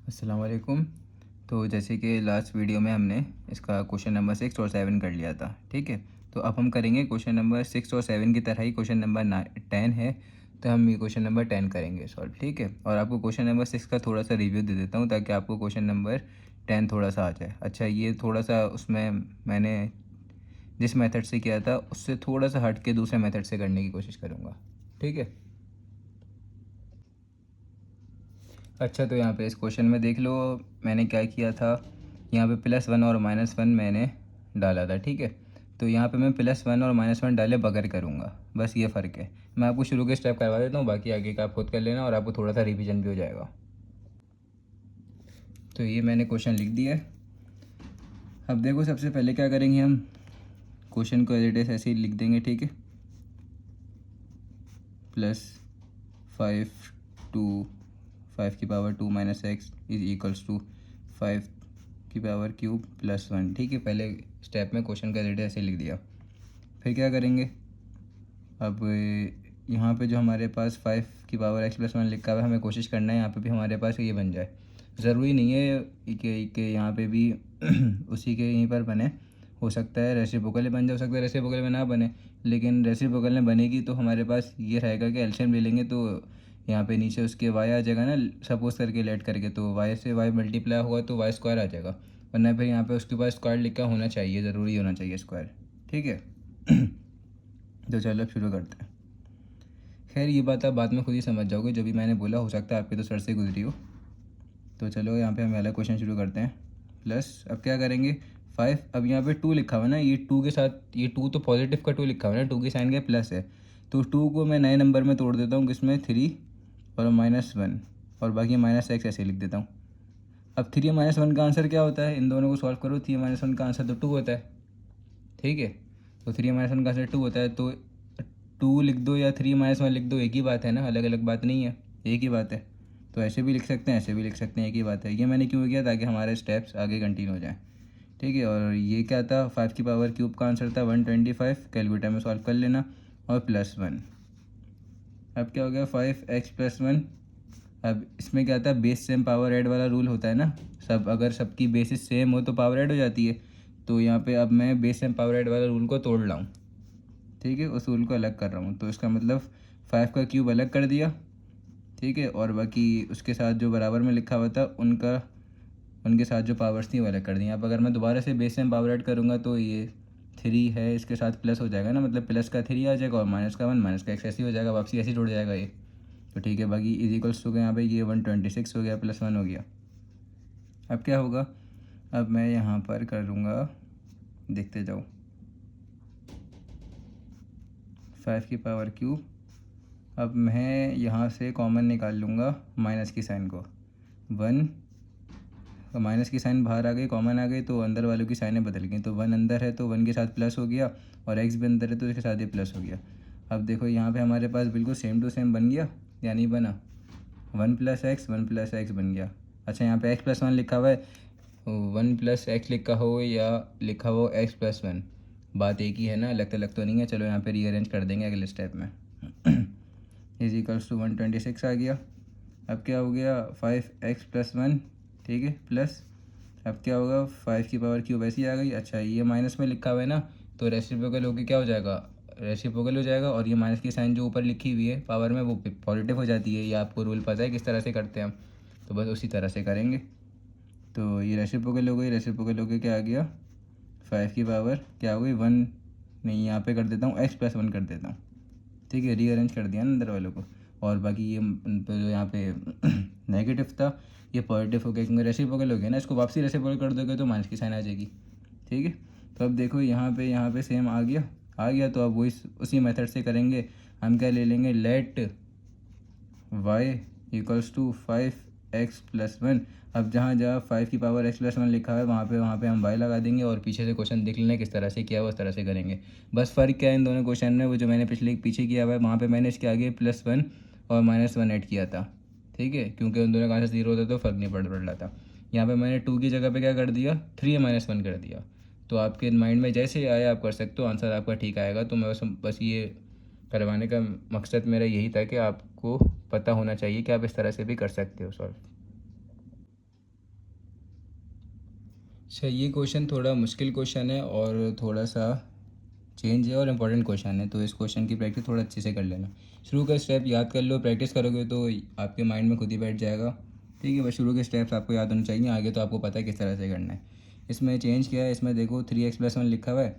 अस्सलाम वालेकुम। तो जैसे कि लास्ट वीडियो में हमने इसका क्वेश्चन नंबर 6 और 7 कर लिया था, ठीक है। तो अब हम करेंगे क्वेश्चन नंबर 6 और 7 की तरह ही क्वेश्चन नंबर 10 है, तो हम ये क्वेश्चन नंबर 10 करेंगे सॉल्व, ठीक है। और आपको क्वेश्चन नंबर 6 का थोड़ा सा रिव्यू दे देता हूँ ताकि आपको क्वेश्चन नंबर 10 थोड़ा सा आ जाए। अच्छा, ये थोड़ा सा उसमें मैंने जिस मेथड से किया था उससे थोड़ा सा हट के दूसरे मेथड से करने की कोशिश करूँगा, ठीक है। अच्छा, तो यहाँ पे इस क्वेश्चन में देख लो मैंने क्या किया था। यहाँ पे +1 और -1 मैंने डाला था, ठीक है। तो यहाँ पे मैं +1 और -1 डाले बगैर करूँगा, बस ये फ़र्क है। मैं आपको शुरू के स्टेप करवा देता हूँ, बाकी आगे का आप खुद कर लेना और आपको थोड़ा सा रिवीजन भी हो जाएगा। तो ये मैंने क्वेश्चन लिख दिया है। अब देखो, सबसे पहले क्या करेंगे, हम क्वेश्चन को एज इट इज़ ऐसे ही लिख देंगे, ठीक है। +5 टू 5 की power 2 - x is equals to 5 की पावर क्यूब +1, ठीक है। पहले स्टेप में क्वेश्चन का एज ऐसे लिख दिया। फिर क्या करेंगे, अब यहाँ पे जो हमारे पास 5 की पावर x+1 लिखा हुआ है, हमें कोशिश करना है यहाँ पे भी हमारे पास ये बन जाए। ज़रूरी नहीं है कि यहाँ पे भी उसी के यहीं पर बने, हो सकता है रेसिप्रोकल बन जाए, हो सकता है रेसिप्रोकल में ना बने, लेकिन रेसिप्रोकल में बनेगी तो हमारे पास ये रहेगा कि एलसीएम ले लेंगे तो यहाँ पे नीचे उसके y आ जाएगा ना, सपोज करके लेट करके, तो y से y मल्टीप्लाई होगा तो y² आ जाएगा, वरना फिर यहाँ पे उसके पास स्क्वायर लिखा होना चाहिए, ज़रूरी होना चाहिए स्क्वायर, ठीक है। तो चलो अब शुरू करते हैं। खैर ये बात आप बाद में खुद ही समझ जाओगे, जो भी मैंने बोला हो सकता है आपके तो सर से गुजरी हो। तो चलो यहाँ पे हम वाला क्वेश्चन शुरू करते हैं। प्लस अब क्या करेंगे, 5, अब यहाँ पे 2 लिखा हुआ है ना, ये 2 के साथ, ये 2 तो पॉजिटिव का 2 लिखा हुआ है ना, 2 की साइन का प्लस है, तो 2 को मैं नए नंबर में तोड़ देता हूँ, किसमें 3 और -1, और बाकी -x ऐसे लिख देता हूँ। अब 3 -1 का आंसर क्या होता है, इन दोनों को सॉल्व करो, 3 -1 का आंसर तो 2 होता है, ठीक है। तो 3 -1 का आंसर 2 होता है, तो 2 लिख दो या 3 -1 लिख दो, एक ही बात है ना, अलग अलग बात नहीं है, एक ही बात है। तो ऐसे भी लिख सकते हैं, ऐसे भी लिख सकते हैं, एक ही बात है। ये मैंने क्यों किया, ताकि हमारे स्टेप्स आगे कंटिन्यू हो जाएँ, ठीक है। और ये क्या था, 5 की पावर क्यूब का आंसर था 125, कैलकुलेटर में सॉल्व कर लेना, और +1। अब क्या हो गया, 5x+1। अब इसमें क्या था, बेस सेम पावर ऐड वाला रूल होता है ना, सब अगर सबकी बेसिस सेम हो तो पावर ऐड हो जाती है। तो यहाँ पे अब मैं बेस सेम पावर ऐड वाला रूल को तोड़ रहा हूँ, ठीक है, उस रूल को अलग कर रहा हूँ। तो इसका मतलब 5 का क्यूब अलग कर दिया, ठीक है, और बाकी उसके साथ जो बराबर में लिखा हुआ था उनके साथ जो पावर्स थी वो अलग कर दी। अब अगर मैं दोबारा से बेस सेम पावर ऐड करूँगा तो ये 3 है, इसके साथ प्लस हो जाएगा ना, मतलब प्लस का 3 आ जाएगा और -1 -x ऐसे ही हो जाएगा, वापसी ऐसे ही जुड़ जाएगा ये। तो ठीक है, बाकी इज इक्वल्स हो गया, यहाँ पे ये 126 हो गया, +1 हो गया। अब क्या होगा, अब मैं यहाँ पर करूँगा, देखते जाओ, 5 की पावर क्यूब। अब मैं यहाँ से कॉमन निकाल लूँगा माइनस की साइन को, 1, तो माइनस की साइन बाहर आ गई, कॉमन आ गई, तो अंदर वालों की साइनें बदल गई। तो 1 अंदर है तो 1 के साथ प्लस हो गया, और x भी अंदर है तो इसके साथ ही प्लस हो गया। अब देखो यहाँ पे हमारे पास बिल्कुल सेम टू सेम बन गया या नहीं बना, 1 + x बन गया। अच्छा, यहाँ पे x+1 लिखा हुआ है, 1 + x लिखा हो या लिखा हो x+1, बात एक ही है ना, अलग तो नहीं है। चलो यहाँ पे रीअरेंज कर देंगे अगले स्टेप में। इज इक्वल्स टू 126 आ गया। अब क्या हो गया, 5x+1, ठीक है, प्लस अब क्या होगा, 5 की पावर क्यूब ऐसी आ गई। अच्छा, ये माइनस में लिखा हुआ है ना, तो रेसिप्रोकल होकर क्या हो जाएगा, रेसिप्रोकल हो जाएगा, और ये माइनस की साइन जो ऊपर लिखी हुई है पावर में वो पॉजिटिव हो जाती है। ये आपको रूल पता है किस तरह से करते हैं हम, तो बस उसी तरह से करेंगे। तो ये रेसिप्रोकल हो गई, रेसिप्रोकल होकर क्या आ गया, 5 की पावर क्या हो गई 1, नहीं यहाँ पे कर देता हूँ x+1 कर देता हूँ, ठीक है, रीअरेंज कर दिया ना अंदर वालों को। और बाकी ये जो यहाँ पे नेगेटिव था ये पॉजिटिव हो गया, क्योंकि रेसिप्रोकल हो गया ना, इसको वापसी रेसिप्रोकल कर दोगे तो माइनस की साइन आ जाएगी, ठीक है। तो अब देखो यहाँ पे सेम आ गया, तो अब वही उसी मेथड से करेंगे। हम क्या ले लेंगे, late y equals to 5x+1। अब जहाँ जहाँ 5 की पावर x+1 लिखा है वहाँ पे हम y लगा देंगे, और पीछे से क्वेश्चन देख लेना किस तरह से किया है उस तरह से करेंगे। बस फ़र्क क्या है इन दोनों क्वेश्चन में, वो जो मैंने पीछे किया हुआ है वहाँ पे मैंने इसके आगे +1 और -1 ऐड किया था, ठीक है, क्योंकि उन दोनों का आंसर 0 होता तो फ़र्क नहीं पड़ रहा था। यहाँ पे मैंने 2 की जगह पे क्या कर दिया, 3 -1 कर दिया। तो आपके माइंड में जैसे आया आप कर सकते हो, आंसर आपका ठीक आएगा। तो मैं बस ये करवाने का मकसद मेरा यही था कि आपको पता होना चाहिए कि आप इस तरह से भी कर सकते हो सॉल्व। अच्छा, ये क्वेश्चन थोड़ा मुश्किल क्वेश्चन है और थोड़ा सा चेंज है और इम्पोर्टेंट क्वेश्चन है, तो इस क्वेश्चन की प्रैक्टिस थोड़ा अच्छे से कर लेना। शुरू का स्टेप याद कर लो, प्रैक्टिस करोगे तो आपके माइंड में खुद ही बैठ जाएगा। ठीक है, बस शुरू के स्टेप्स आपको याद होने चाहिए, आगे तो आपको पता है किस तरह से करना है। इसमें चेंज किया है, इसमें देखो 3x+1 लिखा हुआ है।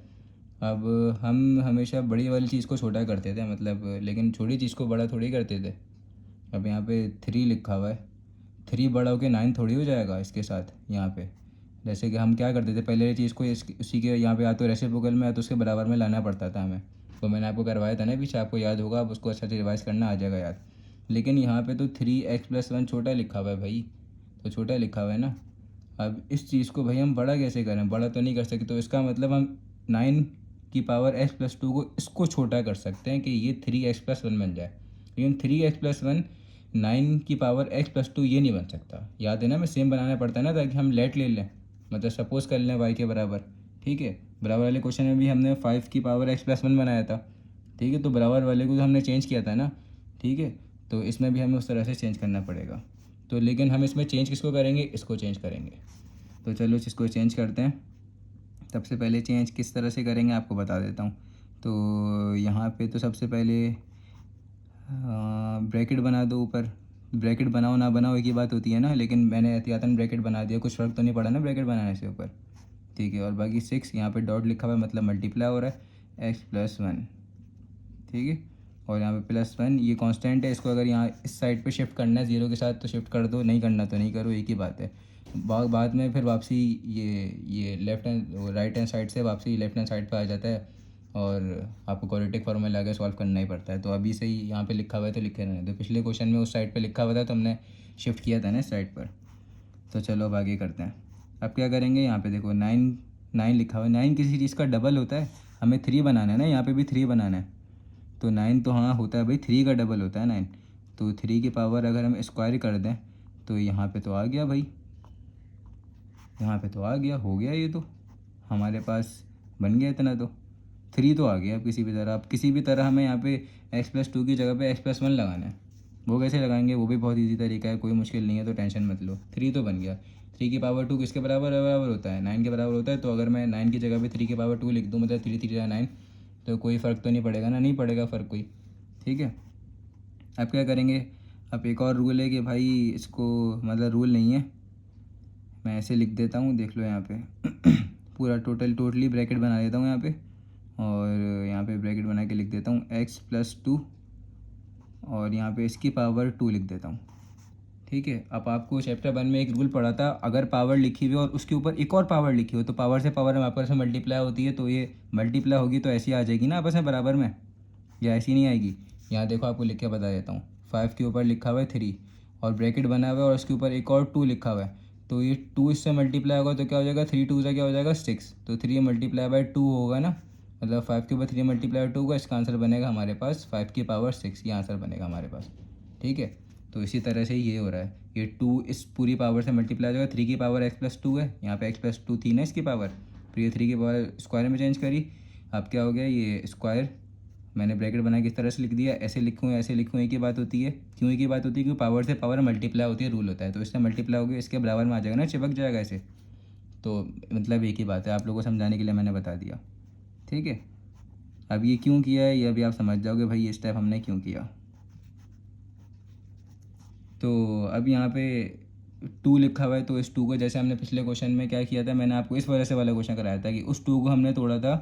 अब हम हमेशा बड़ी वाली चीज़ को छोटा करते थे, मतलब लेकिन छोटी चीज़ को बड़ा थोड़ी करते थे। अब यहाँ पे 3 लिखा हुआ है, 3 बड़ा होके 9 थोड़ी हो जाएगा इसके साथ यहाँ पे। जैसे कि हम क्या करते थे पहले, चीज़ को उसी के यहाँ पे या तो रेसिप्रोकल में या तो उसके बराबर में लाना पड़ता था हमें। वो मैंने आपको करवाया था ना पीछे, आपको याद होगा, आप उसको अच्छा से रिवाइज करना, आ जाएगा याद। लेकिन यहाँ पे तो 3x+1 छोटा लिखा हुआ है भाई, तो छोटा लिखा हुआ है ना। अब इस चीज़ को भाई हम बड़ा कैसे करें, बड़ा तो नहीं कर सकते, तो इसका मतलब हम 9 की पावर x+2 को इसको छोटा कर सकते हैं कि ये 3x+1 बन जाए। लेकिन 3x+1 9 की पावर x+2 ये नहीं बन सकता, याद है ना, मैं सेम बनाना पड़ता है ना, ताकि हम लेट ले लें, मतलब सपोज कर लें y के बराबर। ठीक है, बराबर वाले क्वेश्चन में भी हमने 5 की पावर x+1 बनाया था। ठीक है, तो बराबर वाले को तो हमने चेंज किया था ना। ठीक है, तो इसमें भी हमें उस तरह से चेंज करना पड़ेगा। तो लेकिन हम इसमें चेंज किसको करेंगे, इसको चेंज करेंगे। तो चलो इसको चेंज करते हैं। सबसे पहले चेंज किस तरह से करेंगे आपको बता देता हूँ। तो यहाँ पे तो सबसे पहले ब्रैकेट बना दो ऊपर। ब्रैकेट बनाओ ना बनाओ एक ही बात होती है ना, लेकिन मैंने एहतियातन ब्रैकेट बना दिया, कुछ फ़र्क तो नहीं पड़ा ना ब्रैकेट बनाने से ऊपर। ठीक है, और बाकी 6 यहाँ पे डॉट लिखा हुआ है, मतलब मल्टीप्लाई हो रहा है x+1। ठीक है, और यहाँ पे +1 ये कांस्टेंट है, इसको अगर यहाँ इस साइड पे शिफ्ट करना है 0 के साथ तो शिफ्ट कर दो, नहीं करना तो नहीं करो, एक ही बात है। बाद में फिर वापसी ये left hand right hand side से वापसी लेफ्ट हैंड साइड पे आ जाता है, और आपको क्वाड्रेटिक फार्मूला आगे सॉल्व करना ही पड़ता है। तो अभी से ही यहाँ पे लिखा हुआ है तो लिखे रहने दो, पिछले क्वेश्चन में उस साइड पे लिखा हुआ था तो हमने शिफ्ट किया था ना इस साइड पर। तो चलो अब आगे करते हैं। अब क्या करेंगे, यहाँ पे देखो 9 लिखा हुआ है, 9 किसी चीज़ का डबल होता है, हमें 3 बनाना है ना, यहाँ पे भी 3 बनाना है। तो 9 तो हाँ होता है भाई, 3 का डबल होता है 9। तो 3 की पावर अगर हम स्क्वायर कर दें तो यहाँ पे तो आ गया भाई, यहाँ पे तो आ गया, हो गया, ये तो हमारे पास बन गया इतना। तो 3 तो आ गया। अब किसी भी तरह हमें यहाँ पे x+2 की जगह पे x+1 लगाना है। वो कैसे लगाएंगे, वो भी बहुत इजी तरीका है, कोई मुश्किल नहीं है, तो टेंशन मत लो। 3 तो बन गया। 3 की पावर 2 किसके बराबर बराबर होता है, 9 के बराबर होता है। तो अगर मैं 9 की जगह पे 3 की पावर 2 लिख दूँ, मतलब 3 3 9, तो कोई फ़र्क तो नहीं पड़ेगा ना, नहीं पड़ेगा फ़र्क कोई। ठीक है, अब क्या करेंगे, अब एक और रूल है कि भाई इसको, मतलब रूल नहीं है, मैं ऐसे लिख देता हूँ, देख लो यहाँ पे पूरा टोटली ब्रैकेट बना देता हूँ यहाँ पे, और यहाँ पे ब्रैकेट बना के लिख देता हूँ x+2, और यहाँ पे इसकी पावर 2 लिख देता हूँ। ठीक है, अब आपको चैप्टर 1 में एक रूल पढ़ा था, अगर पावर लिखी हुई और उसके ऊपर एक और पावर लिखी हो तो पावर से पावर में आपस में मल्टीप्लाई होती है, तो ये मल्टीप्लाई होगी तो ऐसी आ जाएगी ना आपस में बराबर में, या ऐसी नहीं आएगी। यहाँ देखो आपको लिख के बता देता हूँ, 5 के ऊपर लिखा हुआ है 3, और ब्रैकेट बना हुआ है और उसके ऊपर एक और 2 लिखा हुआ है। तो ये 2 इससे मल्टीप्लाई होगा तो क्या हो जाएगा, 3 2 से क्या हो जाएगा 6, तो 3 मल्टीप्लाई बाय 2 होगा ना, मतलब 5 के ऊपर 3 मल्टीप्लाई 2 होगा, इसका आंसर बनेगा हमारे पास 5 की पावर 6, ये आंसर बनेगा हमारे पास। ठीक है, तो इसी तरह से ये हो रहा है, ये 2 इस पूरी पावर से मल्टीप्लाई हो जाएगा, 3 की पावर x+2 है, यहाँ पे x+2 थी ना इसकी पावर, फिर ये 3 की पावर स्क्वायर में चेंज करी। अब क्या हो गया, ये स्क्वायर मैंने ब्रैकेट बना के इस तरह से लिख दिया, ऐसे लिखूँ एक ही बात होती है। क्यों एक ही बात होती है, क्योंकि पावर से पावर मल्टीप्लाई होती है, रूल होता है, तो इससे मल्टीप्लाई हो गया, इसके बराबर में आ जाएगा ना, चिपक जाएगा ऐसे। तो मतलब एक ही बात है, आप लोगों को समझाने के लिए मैंने बता दिया। ठीक है, अब ये क्यों किया है ये अभी आप समझ जाओगे भाई, ये स्टेप हमने क्यों किया। तो अब यहाँ पे 2 लिखा हुआ है, तो इस 2 को जैसे हमने पिछले क्वेश्चन में क्या किया था, मैंने आपको इस वजह से वाला क्वेश्चन कराया था कि उस 2 को हमने तोड़ा था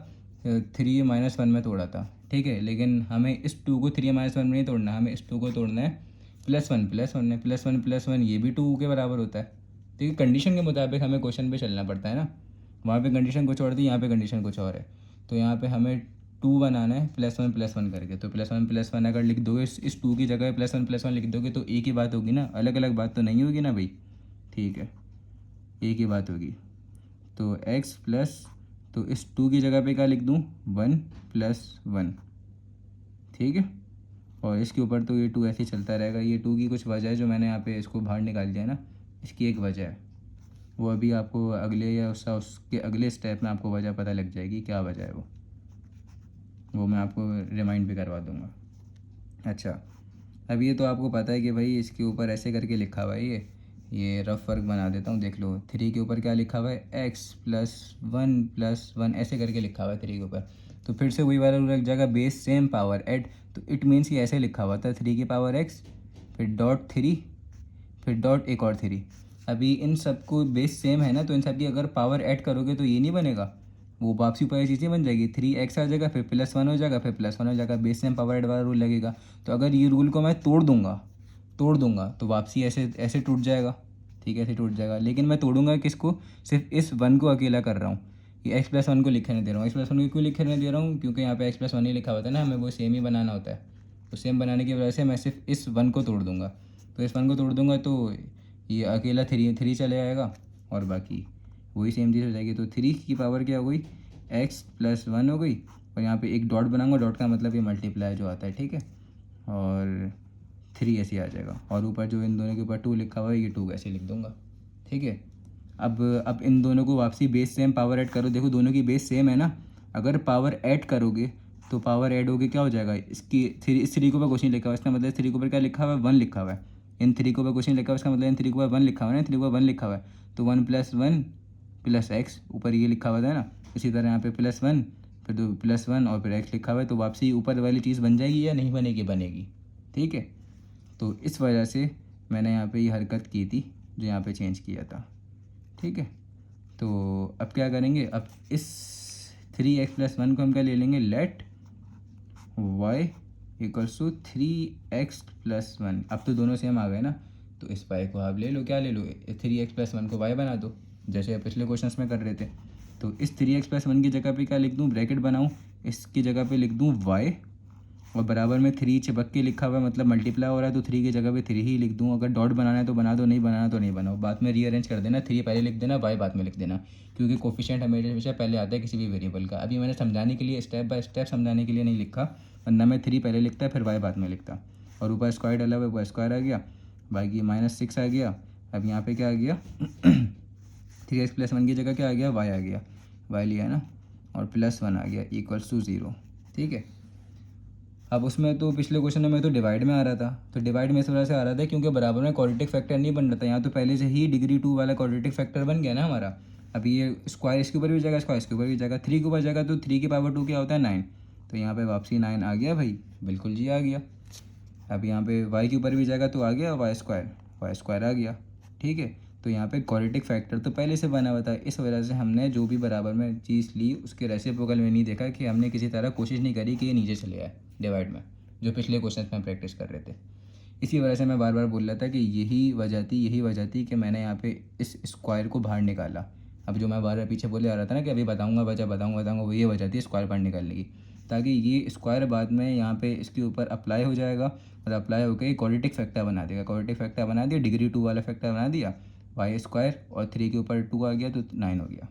3 - 1 में तोड़ा था। ठीक है, लेकिन हमें इस 2 को 3 - 1 में नहीं तोड़ना, हमें इस 2 को तोड़ना है +1 में, +1 ये भी 2 के बराबर होता है। ठीक है, कंडीशन के मुताबिक हमें क्वेश्चन पे चलना पड़ता है ना, वहाँ पे कंडीशन कुछ और थी, यहाँ पे कंडीशन कुछ और है। तो यहाँ पे हमें 2 बनाना है +1 करके, तो +1 अगर लिख दोगे, इस 2 की जगह +1 लिख दोगे तो एक ही बात होगी ना, अलग अलग बात तो नहीं होगी ना भाई। ठीक है, एक ही बात होगी। तो x प्लस, तो इस 2 की जगह पे क्या लिख दूँ, 1+1। ठीक है, और इसके ऊपर तो ये 2 ऐसे ही चलता रहेगा। ये 2 की कुछ वजह है जो मैंने यहाँ पे इसको बाहर निकाल दिया ना, इसकी एक वजह है, वो अभी आपको अगले या उसके अगले स्टेप में आपको वजह पता लग जाएगी, क्या वजह है वो मैं आपको रिमाइंड भी करवा दूँगा। अच्छा, अब ये तो आपको पता है कि भाई इसके ऊपर ऐसे करके लिखा हुआ है, ये रफ वर्क बना देता हूँ, देख लो। 3 के ऊपर क्या लिखा हुआ है, x+1 ऐसे करके लिखा हुआ है 3 के ऊपर। तो फिर से वही वाला रूल लग जाएगा, बेस सेम पावर ऐड, तो इट मीन्स ये ऐसे लिखा हुआ था 3 की पावर x, फिर डॉट 3, फिर डॉट एक और 3। अभी इन सबको बेस सेम है ना, तो इन सब की अगर पावर ऐड करोगे तो ये नहीं बनेगा, वो वापसी ऊपर चीज़ें बन जाएगी, 3x आ जाएगा, फिर +1 हो जाएगा, फिर +1 हो जाएगा, बेस सेम पावर ऐड वाला रूल लगेगा। तो अगर ये रूल को मैं तोड़ दूंगा तो वापसी ऐसे ऐसे टूट जाएगा, ठीक है, ऐसे टूट जाएगा। लेकिन मैं तोड़ूंगा किसको, सिर्फ इस 1 को अकेला कर रहा हूँ, ये x+1 को लिखने दे रहा हूँ। x+1 को क्यों लिखने दे रहा हूँ, क्योंकि यहाँ पे x+1 ही लिखा होता है ना, हमें वो सेम ही बनाना होता है। तो सेम बनाने की वजह से मैं सिर्फ इस 1 को तोड़ दूंगा। तो इस 1 को तोड़ दूंगा तो ये अकेला 3 चले आएगा और बाकी वही सेम चीज़ हो जाएगी। तो 3 की पावर क्या हो गई, x+1 हो गई, और यहाँ पे एक डॉट बनाऊंगा, डॉट का मतलब ये मल्टीप्लाई जो आता है, ठीक है, और 3 ऐसे आ जाएगा, और ऊपर जो इन दोनों के ऊपर 2 लिखा हुआ है, ये 2 ऐसे लिख दूंगा, ठीक है। अब इन दोनों को वापसी बेस सेम पावर ऐड करो, देखो दोनों की बेस सेम है ना, अगर पावर ऐड करोगे तो पावर ऐड होगी क्या हो जाएगा, इसकी इस 3 के ऊपर कुछ नहीं लिखा हुआ, इसका मतलब 3 के ऊपर क्या लिखा हुआ है, 1 लिखा हुआ है। इन 3 के ऊपर कुछ नहीं लिखा हुआ, इसका मतलब इन 3 के ऊपर 1 लिखा हुआ है ना, 3 के ऊपर 1 लिखा हुआ है, तो 1+1 +x, ऊपर ये लिखा हुआ था ना, इसी तरह यहाँ पे +1, फिर +1 और फिर x लिखा हुआ है, तो वापसी ऊपर वाली चीज़ बन जाएगी या नहीं बनेगी, बनेगी, ठीक है। तो इस वजह से मैंने यहाँ पे ये हरकत की थी, जो यहाँ पे चेंज किया था, ठीक है। तो अब क्या करेंगे, अब इस 3x+1 को हम क्या ले लेंगे, लेट y = 3x+1। अब तो दोनों सेम आ गए ना, तो इस y को आप ले लो, क्या ले लो, 3x+1 को y बना दो, जैसे पिछले क्वेश्चंस में कर रहे थे। तो इस 3x+1 की जगह पे क्या लिख दूँ, ब्रैकेट बनाऊँ, इसकी जगह पे लिख दूँ y, और बराबर में 3 चिपक के लिखा हुआ है, मतलब मल्टीप्लाई हो रहा है, तो 3 की जगह पे 3 ही लिख दूँ। अगर डॉट बनाना है तो बना दो, नहीं बनाना तो नहीं बनाओ, बाद में रीअरेंज कर देना, 3 पहले लिख देना, y बाद में लिख देना, क्योंकि कोफिशिएंट हमेशा पहले आता है किसी भी वेरिएबल का। अभी मैंने समझाने के लिए, स्टेप बाय स्टेप समझाने के लिए नहीं लिखा, वरना मैं 3 पहले लिखता फिर y बाद में लिखता। और ऊपर स्क्वायर डाला हुआ है, ऊपर स्क्वायर आ गया, बाकी -6 आ गया। अब यहाँ पे क्या आ गया 3x+1 की जगह क्या आ गया, y आ गया, y लिया ना, और +1 आ गया = 0, ठीक है। अब उसमें तो पिछले क्वेश्चन में तो डिवाइड में आ रहा था, तो डिवाइड में इस वजह से आ रहा था क्योंकि बराबर में क्वाड्रेटिक फैक्टर नहीं बन रहा था, यहाँ तो पहले से ही डिग्री 2 वाला क्वाड्रेटिक फैक्टर बन गया ना हमारा। अभी ये स्क्वायर इसके ऊपर भी जाएगा, स्क्वायर इसके ऊपर भी जाएगा, 3 के ऊपर जाएगा, तो 3 की पावर 2 क्या होता है, 9। तो यहाँ पे वापसी 9 आ गया भाई, बिल्कुल जी आ गया। अब यहाँ पे y के ऊपर भी जाएगा तो आ गया y स्क्वायर आ गया, ठीक है। तो यहाँ पे क्वाड्रेटिक फैक्टर तो पहले से बना हुआ था, इस वजह से हमने जो भी बराबर में चीज़ ली उसके रेसिप्रोकल में नहीं देखा, कि हमने किसी तरह कोशिश नहीं करी कि ये नीचे चले आए डिवाइड में, जो पिछले क्वेश्चन में प्रैक्टिस कर रहे थे। इसी वजह से मैं बार बार बोल रहा था कि यही वजह थी कि मैंने यहाँ पे इस स्क्वायर को बाहर निकाला। अब जो मैं बार बार पीछे बोले आ रहा था ना कि अभी बताऊँगा वो ये वजह थी स्क्वायर बाहर निकालने की, ताकि ये स्क्वायर बाद में यहाँ पे इसके ऊपर अप्लाई हो जाएगा, और अप्लाई होकर क्वाड्रेटिक फैक्टर बना देगा, क्वाड्रेटिक फैक्टर बना दिया, डिग्री 2 वाला फैक्टर बना दिया, y² और 3 के ऊपर 2 आ गया तो 9 हो गया।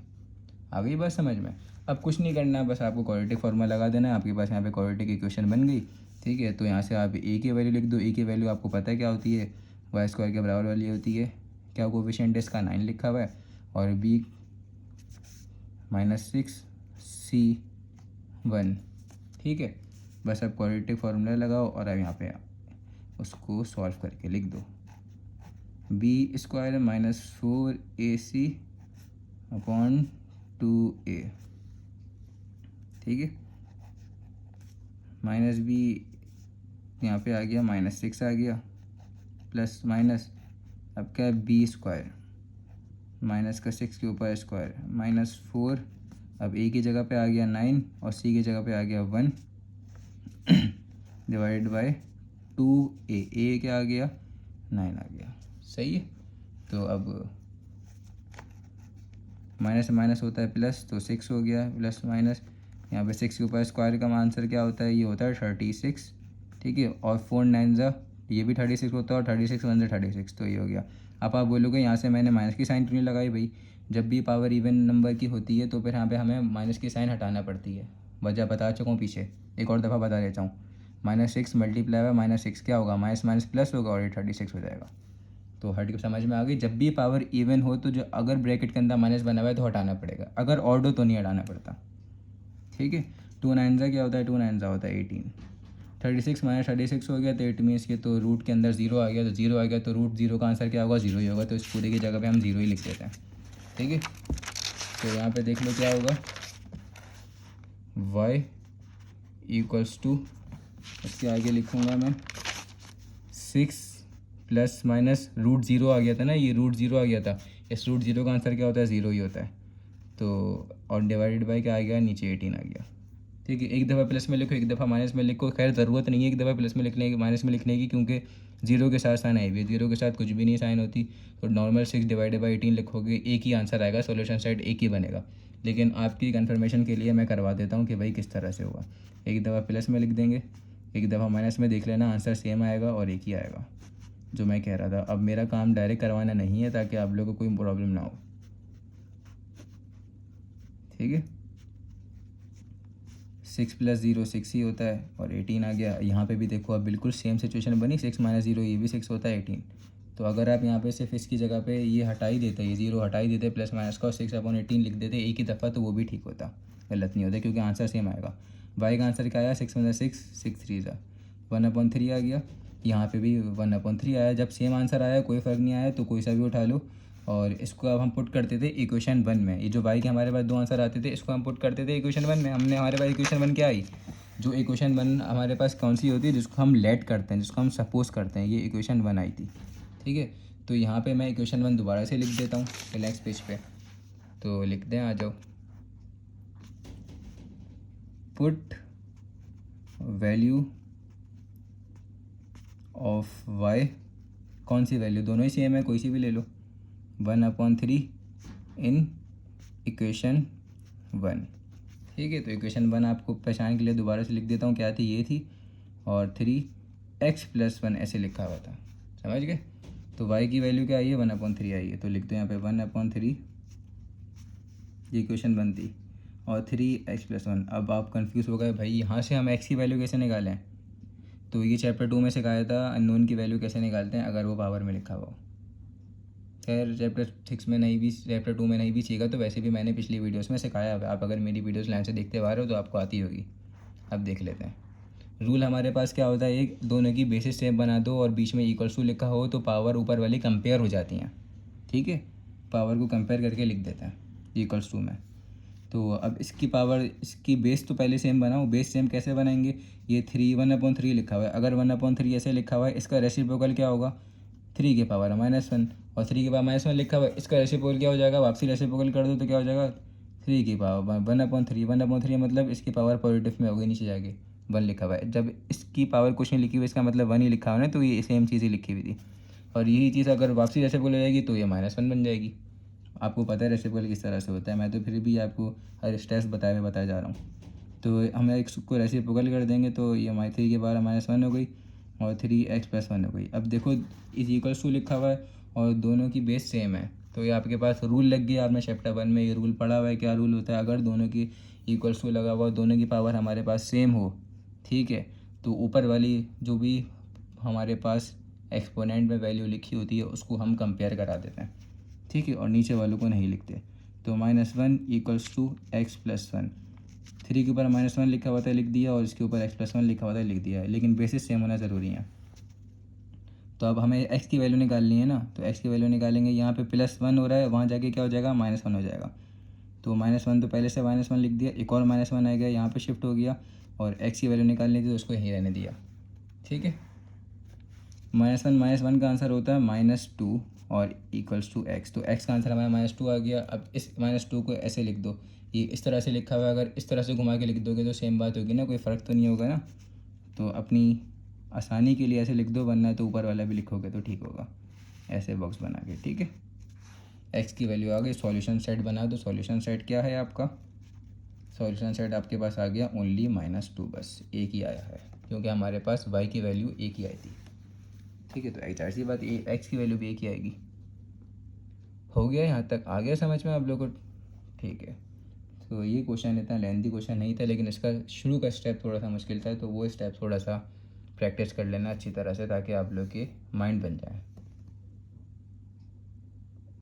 आ गई बात समझ में। अब कुछ नहीं करना, बस आपको क्वाड्रेटिक फार्मूला लगा देना है, आपके पास यहाँ पे क्वाड्रेटिक इक्वेशन बन गई, ठीक है। तो यहाँ से आप a की वैल्यू लिख दो, a की वैल्यू आपको पता है क्या होती है, y² के बराबर वाली होती है, क्या कोफिशिएंट है इसका, 9 लिखा हुआ है, और b -6 c1, ठीक है। बस अब क्वाड्रेटिक फार्मूला लगाओ और अब यहाँ पे उसको सॉल्व करके लिख दो, b² -4ac / 2a, ठीक है। -b यहाँ पे आ गया, -6 आ गया, प्लस माइनस अब क्या है, b², माइनस का 6 के ऊपर स्क्वायर, -4, अब a की जगह पे आ गया 9 और c की जगह पे आ गया 1 डिवाइड बाय 2a, a क्या आ गया, 9 आ गया, सही है। तो अब माइनस से माइनस होता है प्लस, तो 6 हो गया, प्लस माइनस यहाँ पे 6 के ऊपर स्क्वायर का आंसर क्या होता है, ये होता है 36, ठीक है। और 4 9 ज़ा ये भी 36 होता है, और 36 1 ज़ा 36, तो ये हो गया। अब आप बोलोगे यहाँ से मैंने माइनस की साइन क्यों नहीं लगाई भाई, जब भी पावर इवन नंबर की होती है तो फिर यहाँ पे हमें माइनस की साइन हटाना पड़ती है, वजह बता चुका हूँ पीछे, एक और दफ़ा बता देता हूँ। -6 मल्टीप्लाई बाय -6 क्या होगा, माइनस माइनस प्लस होगा, और ये 36 हो जाएगा। तो हट के समझ में आ गई, जब भी पावर इवन हो तो जो अगर ब्रैकेट के अंदर माइनस बना हुआ है तो हटाना पड़ेगा, अगर ऑड हो तो नहीं हटाना पड़ता, ठीक है। 2 9 ज़ा क्या होता है, 2 9 ज़ा होता है 18, 36 माइनस 36 हो गया, तो इट मीन्स कि तो रूट के अंदर ज़ीरो आ गया, तो ज़ीरो आ गया तो रूट ज़ीरो का आंसर क्या होगा, ज़ीरो ही होगा। तो इस पूरे की जगह पे हम ज़ीरो ही लिख देते हैं। ठीक है, तो यहाँ पे देख लो क्या होगा, y इक्वल्स टू, इसके आगे लिखूँगा मैं 6 प्लस माइनस रूट ज़ीरो आ गया था ना, ये रूट ज़ीरो आ गया था, इस रूट ज़ीरो का आंसर क्या होता है, ज़ीरो ही होता है। तो और डिवाइडेड बाई क्या आ गया, नीचे 18 आ गया। ठीक है, एक दफ़ा प्लस में लिखो, एक दफ़ा माइनस में लिखो, खैर ज़रूरत नहीं है एक दफ़ा प्लस में लिखने की, माइनस में लिखने की, क्योंकि जीरो के साथ साइन आई हुई है, जीरो के साथ कुछ भी नहीं साइन होती। तो नॉर्मल 6 डिवाइडेड बाई 18 लिखोगे, एक ही आंसर आएगा, सॉल्यूशन साइड एक ही बनेगा। लेकिन आपकी कन्फर्मेशन के लिए मैं करवा देता हूँ कि भाई किस तरह से होगा। एक दफ़ा प्लस में लिख देंगे, एक दफ़ा माइनस में, देख लेना आंसर सेम आएगा और एक ही आएगा, जो मैं कह रहा था। अब मेरा काम डायरेक्ट करवाना नहीं है ताकि आप लोगों को कोई प्रॉब्लम ना हो। ठीक है, 6 प्लस ज़ीरो 6 ही होता है और 18 आ गया। यहाँ पे भी देखो अब बिल्कुल सेम सिचुएशन बनी, 6 माइनस ज़ीरो ये भी 6 होता है 18। तो अगर आप यहाँ पे सिर्फ इसकी जगह पे ये हटा ही देते, ये ज़ीरो हटा ही देते प्लस माइनस का, और 6/18 लिख देते एक ही दफ़ा, तो वो भी ठीक होता, गलत नहीं होता, क्योंकि आंसर सेम आएगा। वाई का आंसर क्या आया, 6 × 6 6 3 1/3 आ गया। यहाँ पे भी 1/3 आया। जब सेम आंसर आया कोई फ़र्क नहीं आया, तो कोई सा भी उठा लो। और इसको अब हम पुट करते थे इक्वेशन 1 में। ये जो वाई के हमारे पास दो आंसर आते थे, इसको हम पुट करते थे इक्वेशन 1 में। हमने हमारे पास इक्वेशन 1 क्या आई, जो इक्वेशन 1 हमारे पास कौन सी होती है, जिसको हम लेट करते हैं, जिसको हम सपोज करते हैं, ये इक्वेशन 1 आई थी। ठीक है, तो यहाँ पे मैं इक्वेशन 1 दोबारा से लिख देता हूँ नेक्स्ट पेज पे। तो लिख दें, आ जाओ, पुट वैल्यू ऑफ वाई, कौन सी वैल्यू, दोनों ही सेम है, कोई सी भी ले लो, 1/3 इन इक्वेशन 1। ठीक है, तो इक्वेशन 1 आपको पहचान के लिए दोबारा से लिख देता हूँ, क्या थी, ये थी, और 3x+1 ऐसे लिखा हुआ था, समझ गए। तो y की वैल्यू क्या आई है, 1/3 आई है, तो लिख दो यहाँ पे 1/3, ये इक्वेशन 1 थी, और 3x+1। अब आप कंफ्यूज हो गए, भाई यहाँ से हम x की वैल्यू कैसे निकालें। तो ये चैप्टर 2 में सिखाया था अननोन की वैल्यू कैसे निकालते हैं अगर वो पावर में लिखा हुआ हो। खैर चैप्टर 6 में नहीं भी, चैप्टर 2 में नहीं भी सीखा, तो वैसे भी मैंने पिछली वीडियोस में सिखाया है। आप अगर मेरी वीडियोस लाइन से देखते आ रहे हो तो आपको आती होगी। अब देख लेते हैं। रूल हमारे पास क्या होता है, एक दोनों की बेसिस सेम बना दो और बीच में इक्वल्स टू लिखा हो, तो पावर ऊपर वाली कंपेयर हो जाती हैं। ठीक है, पावर को कंपेयर करके लिख देते हैं इक्वल्स टू में। तो अब इसकी पावर, इसकी बेस तो पहले सेम बनाओ। बेस सेम कैसे बनाएंगे, ये 1/3 लिखा हुआ है, अगर 1/3 ऐसे लिखा हुआ है, इसका रेसिप्रोकल क्या होगा, 3 की पावर -1, और 3 की पावर -1 लिखा हुआ है, इसका रेसिप्रोकल क्या हो जाएगा, वापसी रेसिप्रोकल कर दो तो क्या हो जाएगा, 3 की पावर 1/3। 1/3 मतलब इसकी पावर पॉजिटिव में होगी, नीचे जाके 1 लिखा हुआ है। जब इसकी पावर कुछ नहीं लिखी हुई, इसका मतलब 1 ही लिखा हुआ है ना, तो ये सेम चीज़ ही लिखी हुई थी। और यही चीज़ अगर वापसी रेसिप्रोकल हो जाएगी तो ये -1 बन जाएगी। आपको पता है रेसिप्रोकल किस तरह से होता है, मैं तो फिर भी आपको हर स्टेप्स बताया जा रहा हूँ। तो हम इसको रेसिप्रोकल कर देंगे, तो ये हमारी 3 की पावर -1 हो गई और 3x+1 हो गई। अब देखो इज इक्वल्स टू लिखा हुआ है और दोनों की बेस सेम है, तो ये आपके पास रूल लग गया। आपने चैप्टर 1 में ये रूल पढ़ा हुआ है। क्या रूल होता है, अगर दोनों की इक्वल्स टू लगा हुआ, दोनों की पावर हमारे पास सेम हो, ठीक है, तो ऊपर वाली जो भी हमारे पास एक्सपोनेंट में वैल्यू लिखी होती है उसको हम कंपेयर करा देते हैं। ठीक है, और नीचे वालों को नहीं लिखते। तो -1 इक्वल्स टू x+1, 3 के ऊपर -1 लिखा हुआ था, लिख दिया, और इसके ऊपर x+1 लिखा हुआ था, लिख दिया है, लेकिन बेसिस सेम होना ज़रूरी है। तो अब हमें x की वैल्यू निकालनी है ना, तो x की वैल्यू निकालेंगे। यहाँ पे +1 हो रहा है, वहाँ जाके क्या हो जाएगा, -1 हो जाएगा। तो -1 तो पहले से -1 लिख दिया, एक और -1 आ गया, यहाँ पे शिफ्ट हो गया, और x की वैल्यू निकालनी थी तो उसको यहीं रहने दिया। ठीक है, -1 का आंसर होता है -2 और इक्वल्स टू x। तो x का आंसर हमारा -2 आ गया। अब इस -2 को ऐसे लिख दो, ये इस तरह से लिखा हुआ है, अगर इस तरह से घुमा के लिख दोगे तो सेम बात होगी ना, कोई फ़र्क तो नहीं होगा ना। तो अपनी आसानी के लिए ऐसे लिख दो, वरना तो ऊपर वाला भी लिखोगे तो ठीक होगा, ऐसे बॉक्स बना के। ठीक है, x की वैल्यू आ गई, सॉल्यूशन सेट बना दो। सॉल्यूशन सेट क्या है आपका, सॉल्यूशन सेट आपके पास आ गया ओनली -2, बस एक ही आया है, क्योंकि हमारे पास y की वैल्यू एक ही आई थी। ठीक है, तो एक सी बात, x की वैल्यू भी एक ही आएगी। हो गया, यहाँ तक आ गया समझ में आप लोगों को। ठीक है, तो ये क्वेश्चन इतना लेंथी क्वेश्चन नहीं था, लेकिन इसका शुरू का स्टेप थोड़ा सा मुश्किल था, तो वो स्टेप थोड़ा सा प्रैक्टिस कर लेना अच्छी तरह से, ताकि आप लोग के माइंड बन जाए।